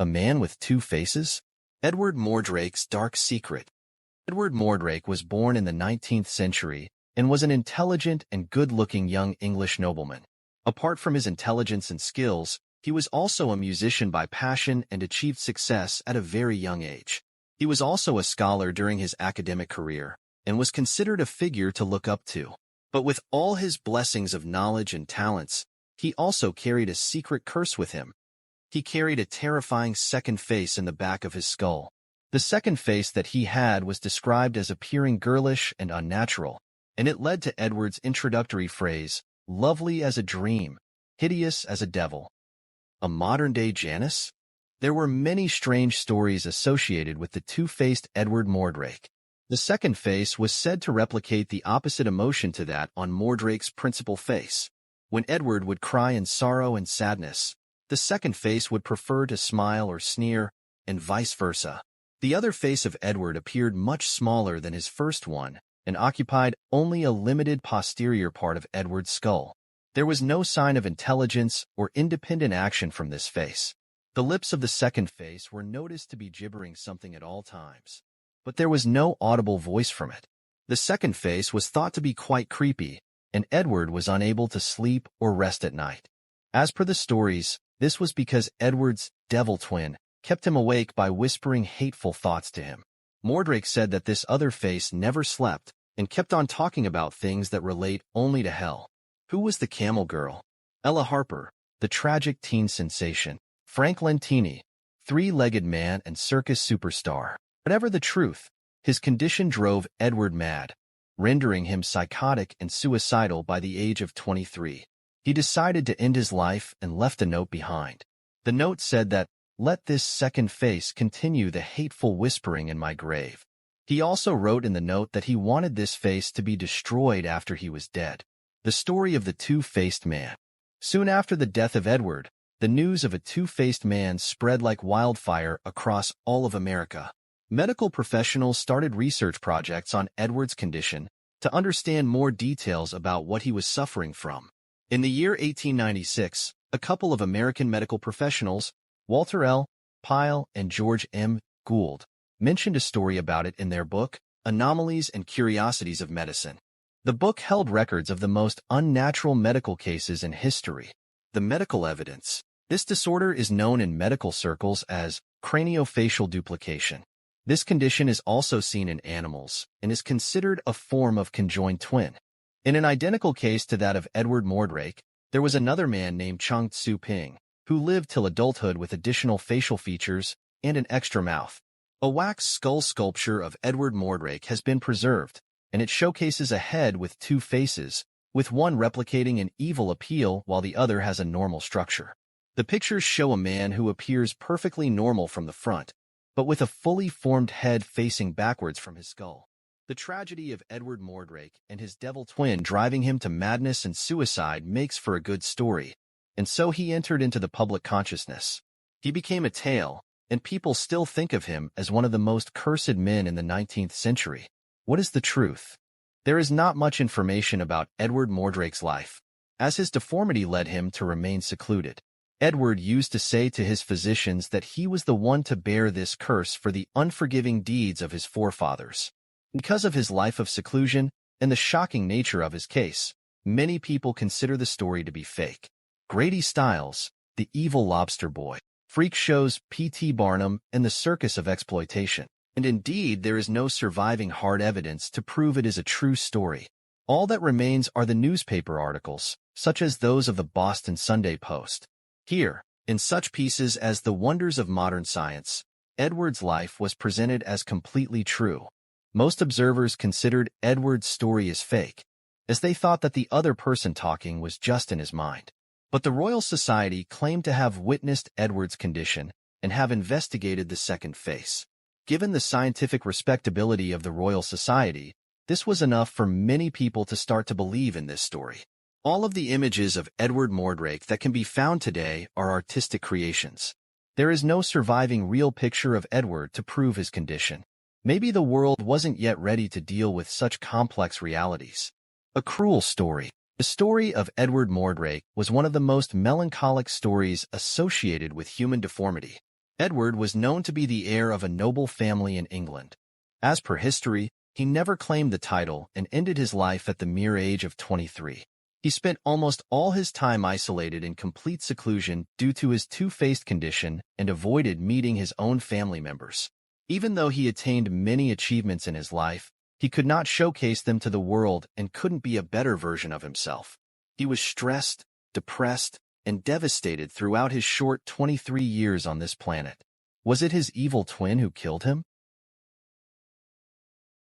A man with two faces? Edward Mordrake's dark secret. Edward Mordrake was born in the 19th century and was an intelligent and good-looking young English nobleman. Apart from his intelligence and skills, he was also a musician by passion and achieved success at a very young age. He was also a scholar during his academic career and was considered a figure to look up to. But with all his blessings of knowledge and talents, he also carried a secret curse with him. He carried a terrifying second face in the back of his skull. The second face that he had was described as appearing girlish and unnatural, and it led to Edward's introductory phrase, lovely as a dream, hideous as a devil. A modern-day Janus? There were many strange stories associated with the two-faced Edward Mordrake. The second face was said to replicate the opposite emotion to that on Mordrake's principal face. When Edward would cry in sorrow and sadness, the second face would prefer to smile or sneer, and vice versa. The other face of Edward appeared much smaller than his first one and occupied only a limited posterior part of Edward's skull. There was no sign of intelligence or independent action from this face. The lips of the second face were noticed to be gibbering something at all times, but there was no audible voice from it. The second face was thought to be quite creepy, and Edward was unable to sleep or rest at night. As per the stories, this was because Edward's devil twin kept him awake by whispering hateful thoughts to him. Mordrake said that this other face never slept and kept on talking about things that relate only to hell. Who was the camel girl? Ella Harper, the tragic teen sensation. Frank Lentini, three-legged man and circus superstar. Whatever the truth, his condition drove Edward mad, rendering him psychotic and suicidal by the age of 23. He decided to end his life and left a note behind. The note said that, "Let this second face continue the hateful whispering in my grave." He also wrote in the note that he wanted this face to be destroyed after he was dead. The story of the two-faced man. Soon after the death of Edward, the news of a two-faced man spread like wildfire across all of America. Medical professionals started research projects on Edward's condition to understand more details about what he was suffering from. In the year 1896, a couple of American medical professionals, Walter L. Pyle and George M. Gould, mentioned a story about it in their book, Anomalies and Curiosities of Medicine. The book held records of the most unnatural medical cases in history. The medical evidence. This disorder is known in medical circles as craniofacial duplication. This condition is also seen in animals and is considered a form of conjoined twin. In an identical case to that of Edward Mordrake, there was another man named Chung Tzu Ping, who lived till adulthood with additional facial features and an extra mouth. A wax skull sculpture of Edward Mordrake has been preserved, and it showcases a head with two faces, with one replicating an evil appeal while the other has a normal structure. The pictures show a man who appears perfectly normal from the front, but with a fully formed head facing backwards from his skull. The tragedy of Edward Mordrake and his devil twin driving him to madness and suicide makes for a good story, and so he entered into the public consciousness. He became a tale, and people still think of him as one of the most cursed men in the 19th century. What is the truth? There is not much information about Edward Mordrake's life, as his deformity led him to remain secluded. Edward used to say to his physicians that he was the one to bear this curse for the unforgiving deeds of his forefathers. Because of his life of seclusion and the shocking nature of his case, many people consider the story to be fake. Grady Stiles, the evil lobster boy, freak shows P.T. Barnum, and the circus of exploitation. And indeed, there is no surviving hard evidence to prove it is a true story. All that remains are the newspaper articles, such as those of the Boston Sunday Post. Here, in such pieces as The Wonders of Modern Science, Edward's life was presented as completely true. Most observers considered Edward's story as fake, as they thought that the other person talking was just in his mind. But the Royal Society claimed to have witnessed Edward's condition and have investigated the second face. Given the scientific respectability of the Royal Society, this was enough for many people to start to believe in this story. All of the images of Edward Mordrake that can be found today are artistic creations. There is no surviving real picture of Edward to prove his condition. Maybe the world wasn't yet ready to deal with such complex realities. A cruel story. The story of Edward Mordrake was one of the most melancholic stories associated with human deformity. Edward was known to be the heir of a noble family in England. As per history, he never claimed the title and ended his life at the mere age of 23. He spent almost all his time isolated in complete seclusion due to his two-faced condition and avoided meeting his own family members. Even though he attained many achievements in his life, he could not showcase them to the world and couldn't be a better version of himself. He was stressed, depressed, and devastated throughout his short 23 years on this planet. Was it his evil twin who killed him?